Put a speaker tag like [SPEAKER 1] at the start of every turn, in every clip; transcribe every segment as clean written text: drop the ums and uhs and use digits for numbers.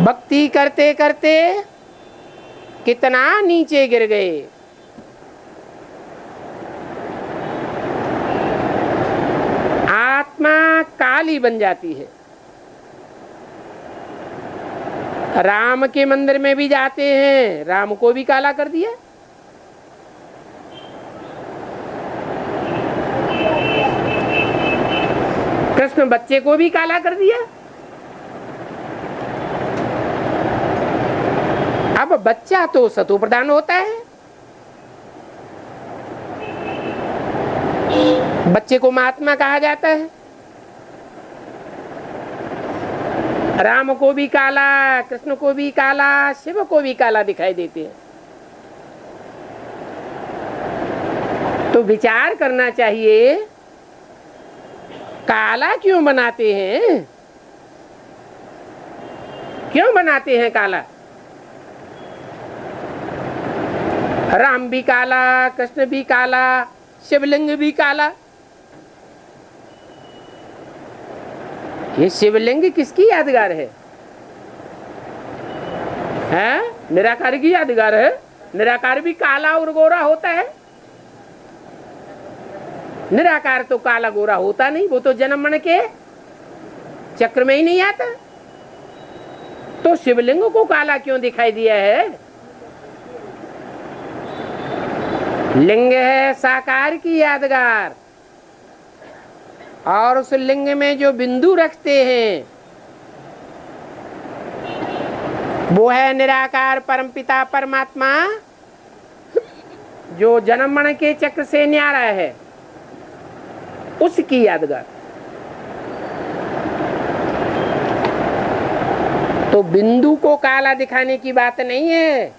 [SPEAKER 1] भक्ति करते करते कितना नीचे गिर गए। आत्मा काली बन जाती है। राम के मंदिर में भी जाते हैं, राम को भी काला कर दिया। कृष्ण बच्चे को भी काला कर दिया। अब बच्चा तो सतो प्रधान होता है, बच्चे को महात्मा कहा जाता है। राम को भी काला, कृष्ण को भी काला, शिव को भी काला दिखाई देते हैं। तो विचार करना चाहिए, काला क्यों बनाते हैं? क्यों बनाते हैं काला? राम भी काला, कृष्ण भी काला, शिवलिंग भी काला। ये शिवलिंग किसकी यादगार है? हैं? निराकार की यादगार है। निराकार भी काला और गोरा होता है। निराकार तो काला गोरा होता नहीं, वो तो जन्म मरण के चक्र में ही नहीं आता। तो शिवलिंग को काला क्यों दिखाई दिया है? लिंग है साकार की यादगार, और उस लिंग में जो बिंदु रखते हैं वो है निराकार परमपिता परमात्मा, जो जन्म मरण के चक्र से न्यारा है, उसकी यादगार। तो बिंदु को काला दिखाने की बात नहीं है।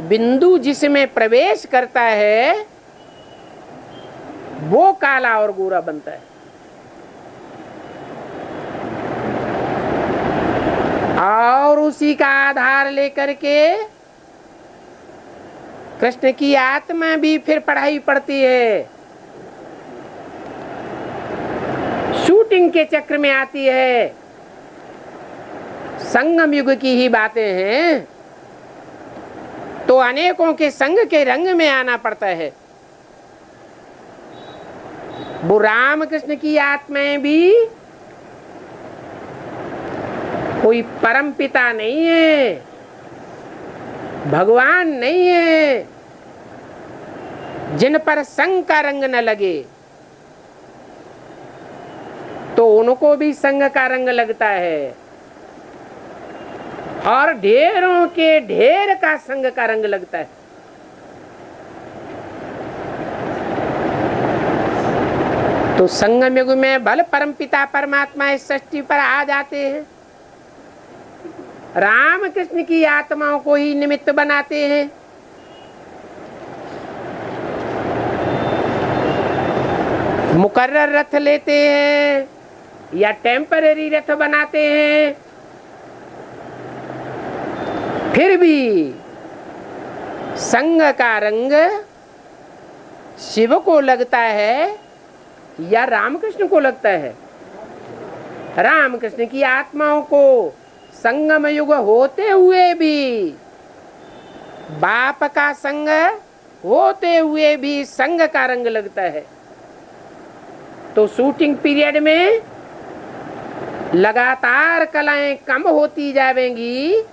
[SPEAKER 1] बिंदु जिसमें प्रवेश करता है वो काला और गोरा बनता है। और उसी का आधार लेकर के कृष्ण की आत्मा भी फिर पढ़ाई पढ़ती है, शूटिंग के चक्र में आती है। संगम युग की ही बातें हैं, तो अनेकों के संग के रंग में आना पड़ता है। वो राम कृष्ण की आत्माएं भी कोई परम पिता नहीं है, भगवान नहीं है, जिन पर संग का रंग न लगे। तो उनको भी संग का रंग लगता है, और ढेरों के ढेर का संग का रंग लगता है। तो संगम युग में भल परमपिता परमात्मा इस सृष्टि पर आ जाते हैं, राम कृष्ण की आत्माओं को ही निमित्त बनाते हैं। मुकर्रर रथ लेते हैं या टेम्पररी रथ बनाते हैं, फिर भी संग का रंग शिव को लगता है या रामकृष्ण को लगता है? रामकृष्ण की आत्माओं को संगम युग होते हुए भी, बाप का संग होते हुए भी संग का रंग लगता है। तो शूटिंग पीरियड में लगातार कलाएं कम होती जाएंगी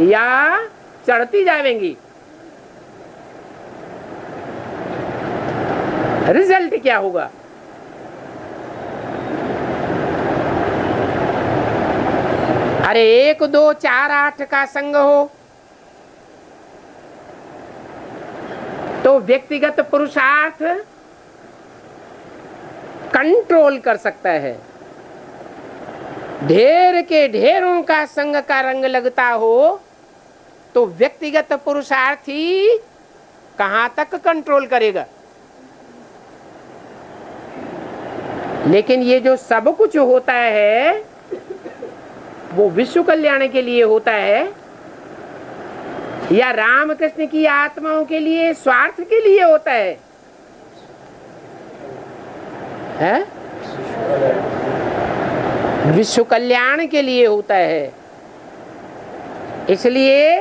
[SPEAKER 1] या चढ़ती जाएंगी? रिजल्ट क्या होगा? अरे 1, 2, 4, 8 का संग हो तो व्यक्तिगत पुरुषार्थ कंट्रोल कर सकता है। ढेर के ढेरों का संग का रंग लगता हो तो व्यक्तिगत पुरुषार्थी कहां तक कंट्रोल करेगा? लेकिन ये जो सब कुछ होता है वो विश्व कल्याण के लिए होता है या रामकृष्ण की आत्माओं के लिए, स्वार्थ के लिए होता है? विश्व कल्याण के लिए होता है। इसलिए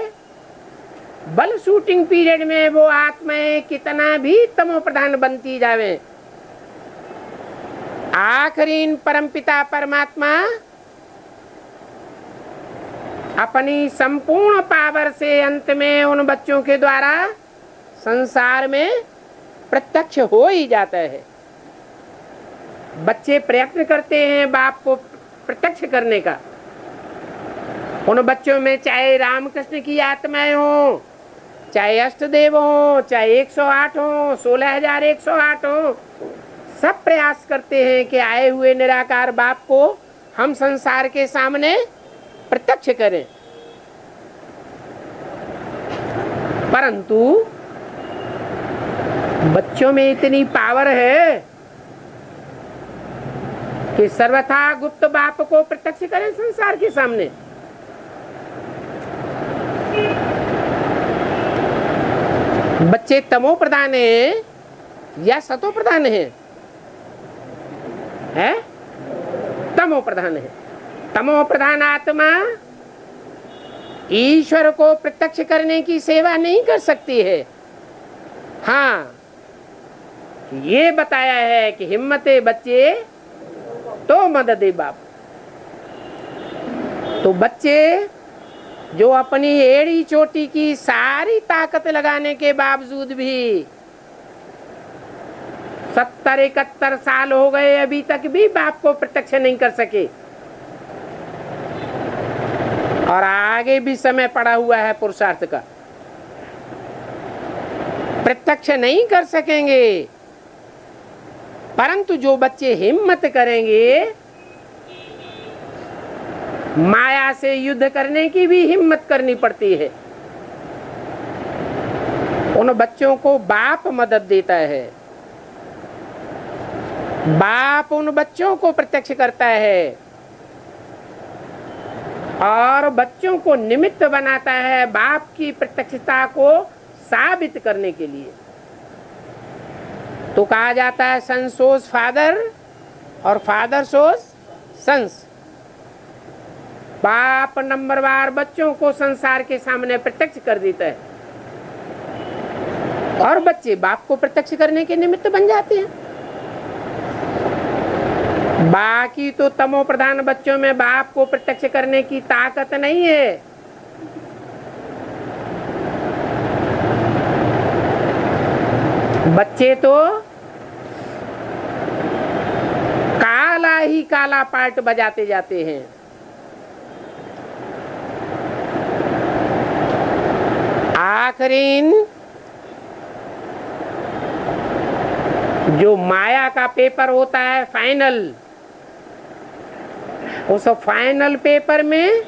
[SPEAKER 1] बल शूटिंग पीरियड में वो आत्माएं कितना भी तमो प्रधान बनती जावे, आखिरी परमपिता परमात्मा अपनी संपूर्ण पावर से अंत में उन बच्चों के द्वारा संसार में प्रत्यक्ष हो ही जाता है। बच्चे प्रयत्न करते हैं बाप को प्रत्यक्ष करने का। उन बच्चों में चाहे रामकृष्ण की आत्माएं हो, चाहे अष्टदेव हो, चाहे 108 हो, 16,108 हो, सब प्रयास करते हैं कि आए हुए निराकार बाप को हम संसार के सामने प्रत्यक्ष करें। परंतु बच्चों में इतनी पावर है कि सर्वथा गुप्त बाप को प्रत्यक्ष करें संसार के सामने। बच्चे तमो प्रधान है या सतो प्रधान है? तमो प्रधान है। तमो प्रधान आत्मा ईश्वर को प्रत्यक्ष करने की सेवा नहीं कर सकती है। हाँ, ये बताया है कि हिम्मते बच्चे तो मददे बाप। तो बच्चे जो अपनी एड़ी चोटी की सारी ताकत लगाने के बावजूद भी 70-71 साल हो गए, अभी तक भी बाप को प्रत्यक्ष नहीं कर सके, और आगे भी समय पड़ा हुआ है पुरुषार्थ का, प्रत्यक्ष नहीं कर सकेंगे। परंतु जो बच्चे हिम्मत करेंगे, माया से युद्ध करने की भी हिम्मत करनी पड़ती है, उन बच्चों को बाप मदद देता है। बाप उन बच्चों को प्रत्यक्ष करता है और बच्चों को निमित्त बनाता है बाप की प्रत्यक्षता को साबित करने के लिए। तो कहा जाता है सन सोज फादर और फादर सोज सन्स। बाप नंबरवार बच्चों को संसार के सामने प्रत्यक्ष कर देता है और बच्चे बाप को प्रत्यक्ष करने के निमित्त बन जाते हैं। बाकी तो तमो प्रधान बच्चों में बाप को प्रत्यक्ष करने की ताकत नहीं है। बच्चे तो काला ही काला पार्ट बजाते जाते हैं। आखिरीन जो माया का पेपर होता है फाइनल, उस फाइनल पेपर में